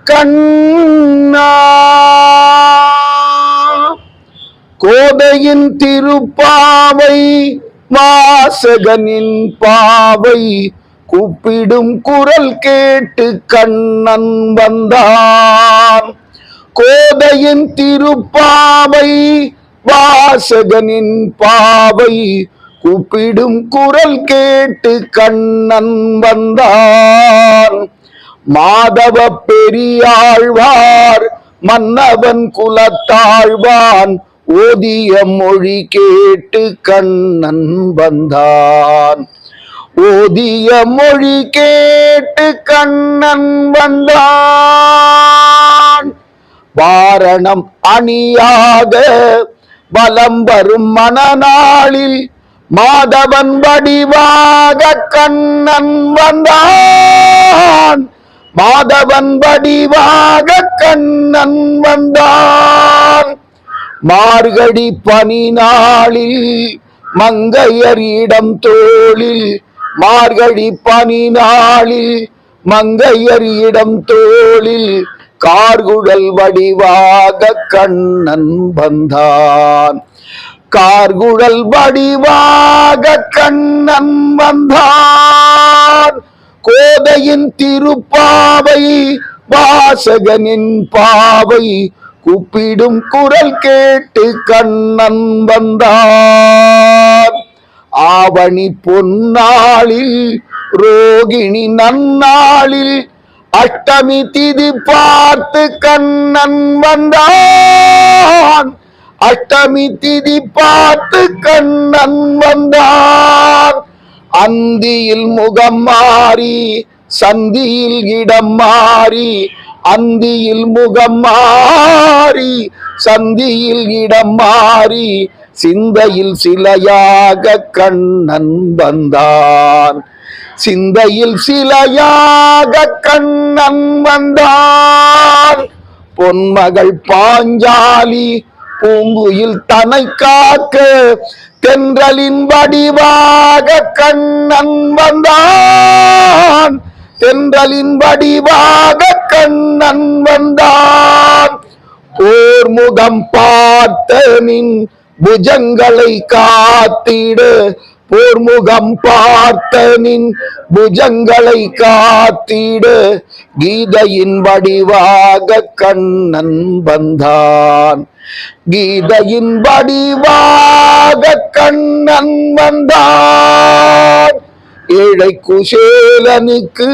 கண்ணா கோதையின் திருப்பாவை வாசகனின் பாவை கூப்பிடும் குரல் கேட்டு கண்ணன் வந்தான். கோதையின் திருப்பாவை வாசகனின் பாவை கூப்பிடும் குரல் கேட்டு கண்ணன் வந்தான். மாதவ பெரியாழ்வார் மன்னவன் குலத்தாழ்வான் ஓதிய மொழி கேட்டு கண்ணன் வந்தான். ஓதிய மொழி கேட்டு கண்ணன் வந்தான். வாரணம் அணியாக வலம் வரும் மணநாளில் மாதவன் வடிவாக கண்ணன் வந்தான். மாதவன் வடிவாக கண்ணன் வந்தான். மார்கழி பனி நாளில் மங்கையர் இடம் தோளில் மார்கழி பனி நாளில் மங்கையர் இடம் தோளில் கார்குழல் வடிவாக கண்ணன் வந்தான். கார்குழல் வடிவாக கண்ணன் வந்தான். கோதையின் திருப்பாவை வாசகனின் பாவை கூப்பிடும் குரல் கேட்டு கண்ணன் வந்தான். ஆவணி பொன்னாளில் ரோகிணி நன்னாளில் அஷ்டமி திதி பார்த்து கண்ணன் வந்தான். அஷ்டமி திதி பார்த்து கண்ணன் வந்தான். அந்தியில் முகம் மாறி சந்தியில் இடம் மாறி அந்தியில் முகம் மாறி சந்தியில் இடம் மாறி சிந்தையில் சிலையாக கண்ணன் வந்தான். சிந்தையில் சிலையாக கண்ணன் வந்தான். பொன்மகள் பாஞ்சாலி பூங்குயில் தனை காக்க தென்றலின் வடிவாக கண்ணன் வந்தான். தென்றலின் வடிவாக கண்ணன் வந்தான். போர் முகம் பார்த்த நின் புஜங்களை காத்திட போர் முகம் பார்த்த நின் புஜங்களை காத்திட கீதையின் வடிவாக கண்ணன் வந்தான். கீதையின் வடிவாக கண்ணன் வந்தான். ஏழை குசேலனுக்கு